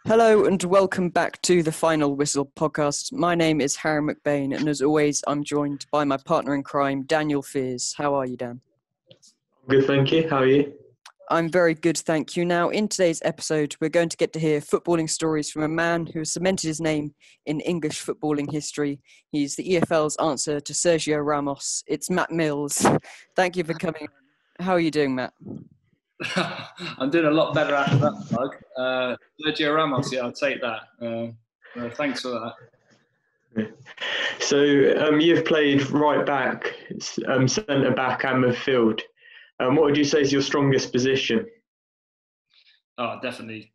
Hello and welcome back to the Final Whistle podcast. My name is Harry McBain, and as always, I'm joined by my partner in crime, Daniel Fears. How are you, Dan? Good, thank you. How are you? I'm very good, thank you. Now, in today's episode, we're going to get to hear footballing stories from a man who has cemented his name in English footballing history. He's the EFL's answer to Sergio Ramos. It's Matt Mills. Thank you for coming on. How are you doing, Matt? I'm doing a lot better after that plug. Sergio Ramos, yeah, I'll take that. Thanks for that. So you've played right back, centre back and midfield. What would you say is your strongest position? Oh, definitely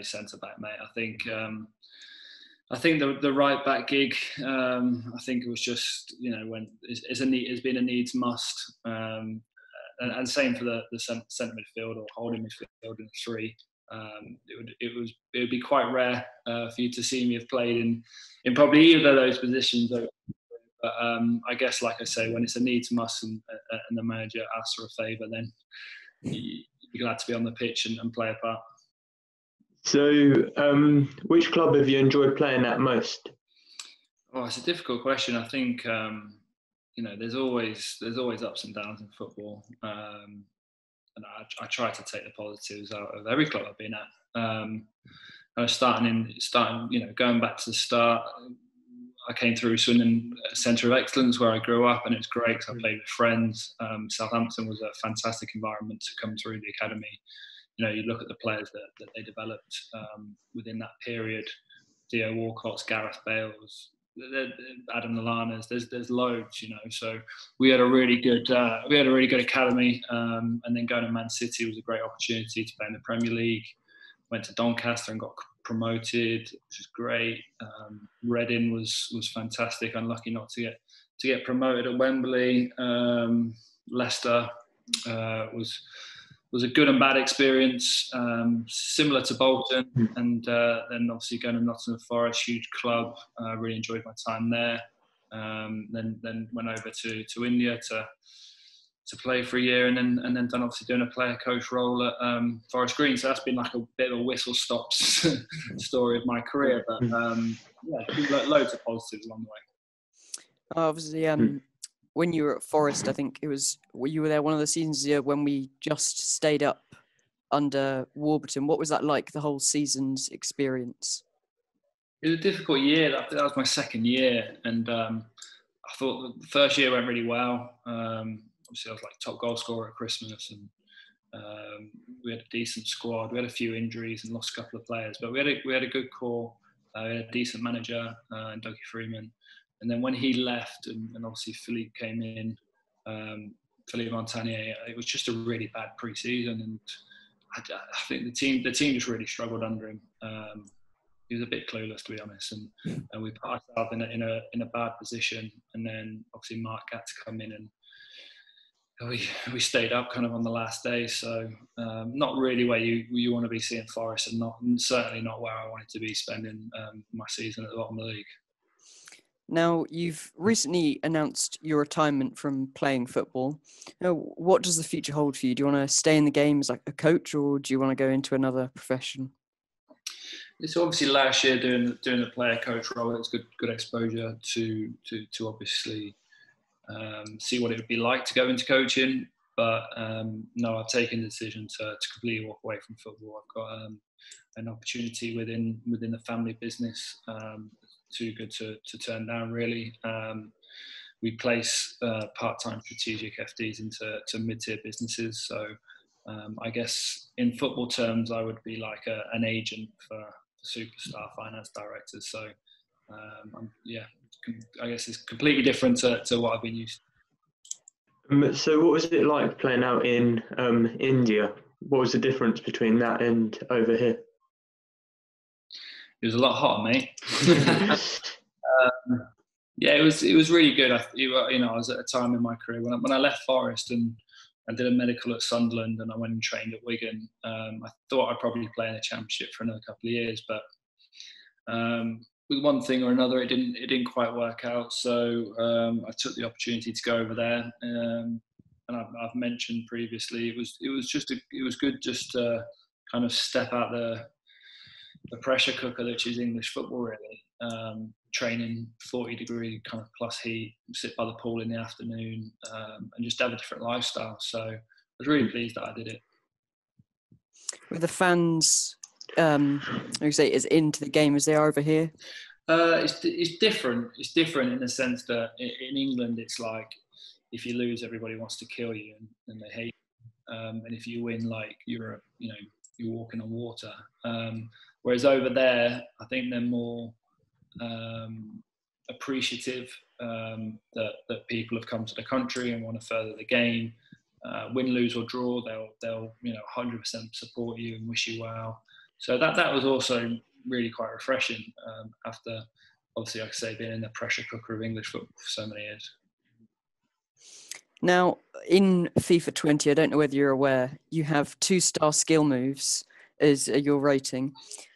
centre back, mate. I think the right back gig. I think it was just when it's been a needs must. And same for the centre midfield or holding midfield in a three. It would be quite rare for you to see me have played in probably either of those positions. But I guess, like I say, when it's a needs must and the manager asks for a favour, then you're glad to be on the pitch and play a part. So, which club have you enjoyed playing at most? Oh, it's a difficult question. I think there's always ups and downs in football, and I try to take the positives out of every club I've been at. I was going back to the start. I came through Swindon Centre of Excellence where I grew up, and it was great because I played with friends. Southampton was a fantastic environment to come through the academy. You look at the players that they developed within that period. Theo Walcott's, Gareth Bale's, Adam Lallana's. There's loads, So we had a really good academy, and then going to Man City was a great opportunity to play in the Premier League. Went to Doncaster and got promoted, which was great. Reading was fantastic. Unlucky not to get promoted at Wembley. Leicester was a good and bad experience, similar to Bolton, and then obviously going to Nottingham Forest, huge club. Really enjoyed my time there. Then went over to India to play for a year, and then done obviously doing a player coach role at Forest Green. So that's been like a bit of a whistle stop story of my career, but loads of positives along the way. Obviously, when you were at Forest, I think you were there one of the seasons when we just stayed up under Warburton. What was that like, the whole season's experience? It was a difficult year. That was my second year, and I thought the first year went really well. Obviously, I was like top goal scorer at Christmas, and we had a decent squad. We had a few injuries and lost a couple of players, but we had a good core. We had a decent manager, and Dougie Freeman. And then when he left, and obviously Philippe came in, Philippe Montagnier, it was just a really bad pre-season, and I think the team just really struggled under him. He was a bit clueless, to be honest, and we put ourselves in a bad position. And then obviously Mark had to come in, and we stayed up kind of on the last day. So not really where you want to be seeing Forest, and certainly not where I wanted to be spending my season at the bottom of the league. Now, you've recently announced your retirement from playing football. What does the future hold for you? Do you want to stay in the game as like a coach, or do you want to go into another profession? It's obviously last year doing the player coach role. It's good exposure to obviously see what it would be like to go into coaching. But no, I've taken the decision to completely walk away from football. I've got an opportunity within the family business. Too good to turn down, really. We place part-time strategic FDs into mid-tier businesses. So I guess in football terms, I would be like an agent for superstar finance directors. So I guess it's completely different to what I've been used to. So what was it like playing out in India? What was the difference between that and over here? It was a lot hotter, mate. It was really good. I was at a time in my career when I left Forest and I did a medical at Sunderland, and I went and trained at Wigan. I thought I'd probably play in the Championship for another couple of years, but with one thing or another, it didn't quite work out. So I took the opportunity to go over there, and I've mentioned previously it was good just to kind of step out pressure cooker, which is English football really. Training 40-degree kind of plus heat, sit by the pool in the afternoon, and just have a different lifestyle. So I was really pleased that I did it. With the fans, you say, as into the game as they are over here? It's different. It's different in the sense that in England, it's like if you lose, everybody wants to kill you and they hate you. And if you win, like you're walking on water. Whereas over there, I think they're more appreciative that people have come to the country and want to further the game. Win, lose or draw, they'll 100% support you and wish you well. So that was also really quite refreshing after, obviously, like I say, being in the pressure cooker of English football for so many years. Now, in FIFA 20, I don't know whether you're aware, you have 2-star skill moves as your rating.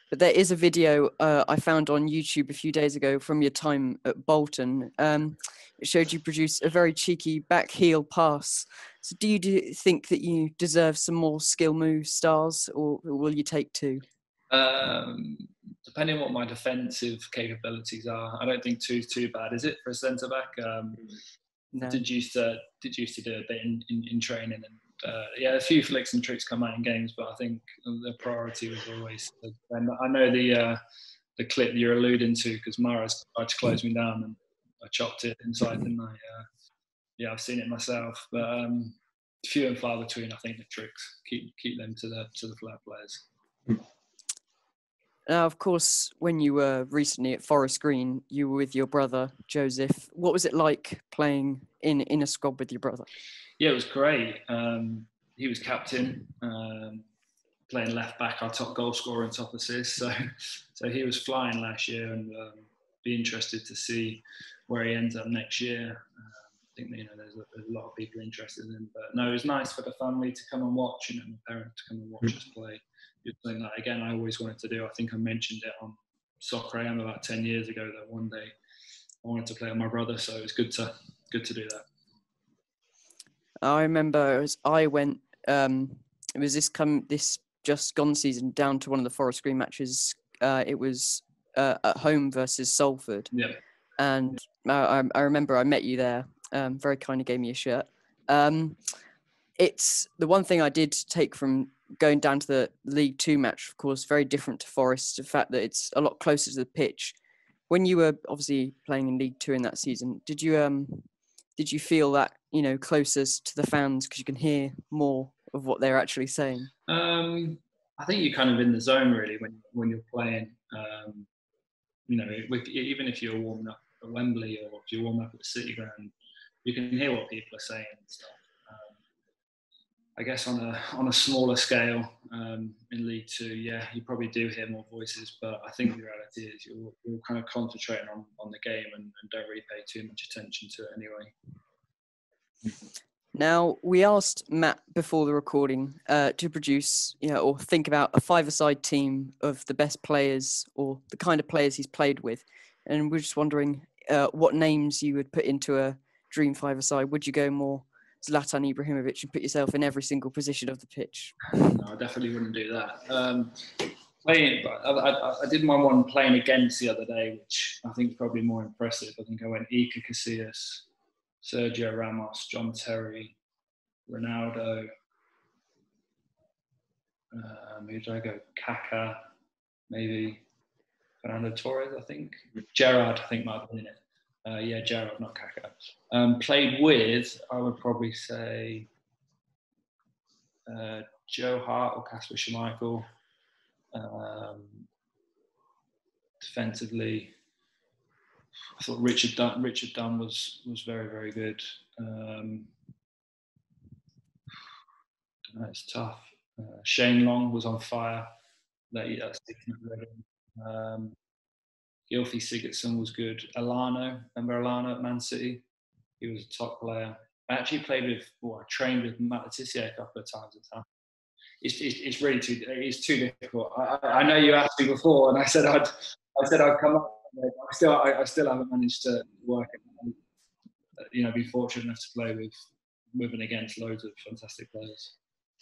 But there is a video I found on YouTube a few days ago from your time at Bolton. It showed you produce a very cheeky back heel pass. So do you think that you deserve some more skill move stars, or will you take 2? Depending on what my defensive capabilities are, I don't think 2 is too bad, is it, for a centre back? No. I did used to do a bit in training, and a few flicks and tricks come out in games, but I think the priority was always. And I know the clip you're alluding to, because Mahrez tried to close me down and I chopped it inside, didn't I? I've seen it myself, but few and far between. I think the tricks keep them to the flat players. Now, of course, when you were recently at Forest Green, you were with your brother, Joseph. What was it like playing in a squad with your brother? Yeah, it was great. He was captain, playing left back, our top goal scorer and top assist. So he was flying last year, and be interested to see where he ends up next year. I think there's a lot of people interested in him. But no, it was nice for the family to come and watch, my parents to come and watch us play. It's something that, again, I always wanted to do. I think I mentioned it on Soccer AM about 10 years ago that one day I wanted to play with my brother. So it was good to do that. I remember as I went, it was this just gone season down to one of the Forest Green matches. It was at home versus Salford. Yeah. And I remember I met you there. Very kindly gave me a shirt. It's the one thing I did take from going down to the League Two match, of course, very different to Forest, the fact that it's a lot closer to the pitch. When you were obviously playing in League Two in that season, did you feel that, closest to the fans because you can hear more of what they're actually saying? I think you're kind of in the zone really when you're playing. Even if you're warming up at Wembley or if you're warming up at the City Ground, you can hear what people are saying and stuff. I guess on a smaller scale in League Two, you probably do hear more voices, but I think the reality is you're kind of concentrating on the game and don't really pay too much attention to it anyway. Now, we asked Matt before the recording to produce, or think about a five-a-side team of the best players or the kind of players he's played with. And we're just wondering what names you would put into a dream five-a-side. Would you go more Zlatan Ibrahimovic and put yourself in every single position of the pitch? No, I definitely wouldn't do that. I did my one playing against the other day, which I think is probably more impressive. I think I went Iker Casillas, Sergio Ramos, John Terry, Ronaldo. Who did I go? Kaká, maybe Fernando Torres, I think. Gerrard, I think, might have been in it. Gerrard, not Kaká. Played with, I would probably say, Joe Hart or Kasper Schmeichel. Defensively, I thought Richard Dunn was very, very good. It's tough. Shane Long was on fire. That's Gylfi Sigurdsson was good. Remember Alano at Man City? He was a top player. I actually I trained with Matt Letizia a couple of times at time. It's really too difficult. I know you asked me before, and I said I'd come up. I still haven't managed to work it. Be fortunate enough to play with and against loads of fantastic players.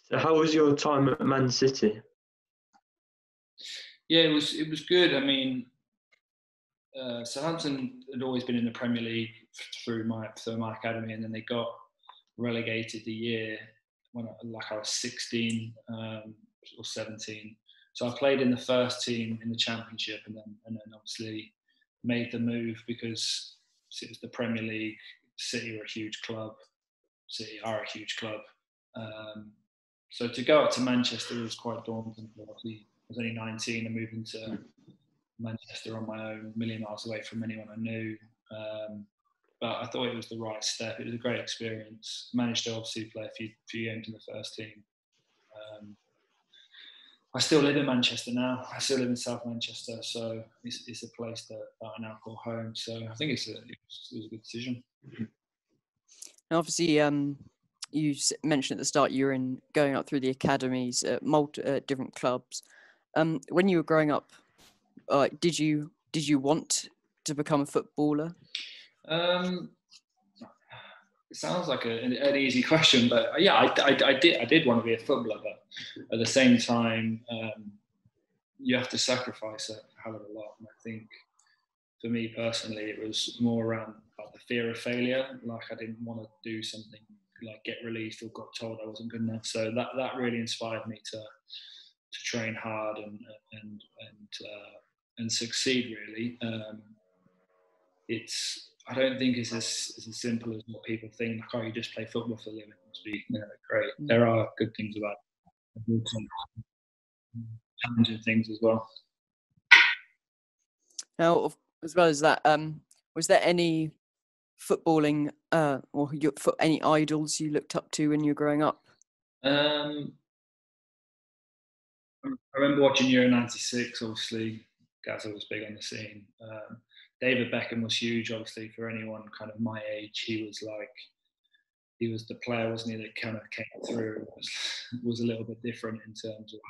So how was your time at Man City? Yeah, it was good. I mean, Southampton had always been in the Premier League through my academy, and then they got relegated the year when I was 16 or 17. So I played in the first team in the Championship, and then obviously made the move because it was the Premier League. City were a huge club. City are a huge club. So to go up to Manchester was quite daunting. I was only 19 and moving to Manchester on my own, a million miles away from anyone I knew. But I thought it was the right step. It was a great experience. Managed to obviously play a few games in the first team. I still live in Manchester now. I still live in South Manchester, so it's a place that I now call home. So I think it was a good decision. And obviously, you mentioned at the start you were going up through the academies at different clubs. When you were growing up, did you want to become a footballer? It sounds like an easy question, but yeah, I did want to be a footballer, but at the same time, you have to sacrifice a hell of a lot. And I think for me personally, it was more around the fear of failure. Like I didn't want to do something like get released or got told I wasn't good enough. So that really inspired me to train hard and succeed. Really, I don't think it's as simple as what people think. Like, oh, you just play football for a living. It must be great. There are good things about it. Challenging things as well. Now, as well as that, was there any footballing or any idols you looked up to when you were growing up? I remember watching Euro '96. Obviously, Gazza was big on the scene. David Beckham was huge, obviously, for anyone kind of my age. He was the player, wasn't he, that kind of came through. Was a little bit different in terms of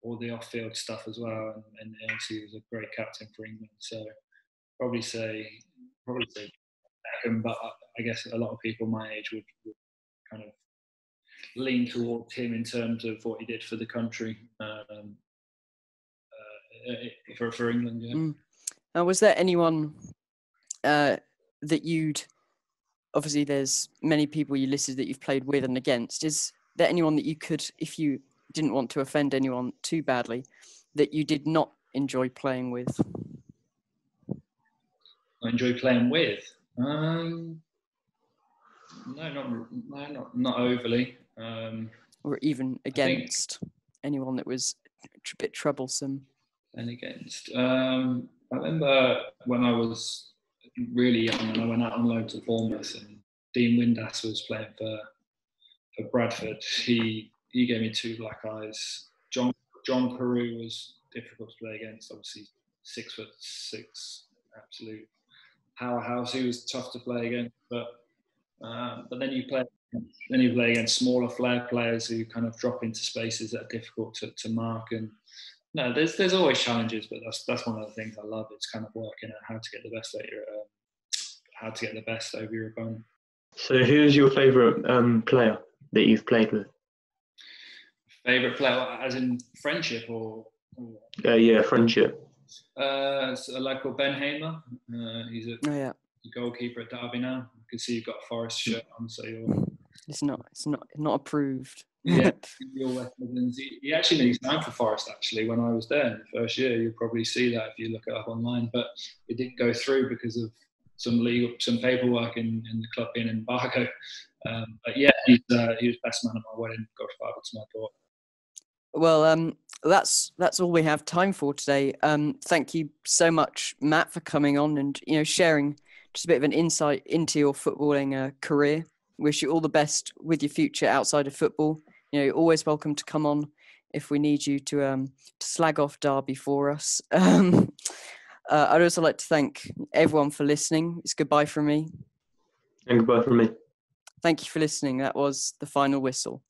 all the off-field stuff as well, and obviously he was a great captain for England. So probably say Beckham, but I guess a lot of people my age would kind of lean towards him in terms of what he did for the country, for England. Yeah. Now, was there anyone that obviously there's many people you listed that you've played with and against. Is there anyone that you could, if you didn't want to offend anyone too badly, that you did not enjoy playing with? I enjoy playing with? No, not overly. Or even against anyone that was a bit troublesome? And against. I remember when I was really young and I went out on loan to Bournemouth and Dean Windass was playing for Bradford. He gave me two black eyes. John Carew was difficult to play against. Obviously 6'6", absolute powerhouse. He was tough to play against, but then you play against smaller flair players who kind of drop into spaces that are difficult to mark. And no, there's always challenges, but that's one of the things I love. It's kind of working out how to get the best over your opponent. So, who's your favourite player that you've played with? Favourite player, as in friendship or? Yeah, friendship. So a lad called Ben Hamer. He's a goalkeeper at Derby now. I can see you've got a Forest shirt on, so you're. It's not approved. Yeah, you're West Midlands. He actually needs signed for Forest. Actually, when I was there in the first year, you'll probably see that if you look it up online. But it didn't go through because of some paperwork in the club being in embargo. But yeah, he was best man at my wedding. Godfather to my daughter. Well, that's all we have time for today. Thank you so much, Matt, for coming on and sharing just a bit of an insight into your footballing career. Wish you all the best with your future outside of football. You're always welcome to come on if we need you to slag off Derby for us. I'd also like to thank everyone for listening. It's goodbye from me. And goodbye from me. Thank you for listening. That was The Final Whistle.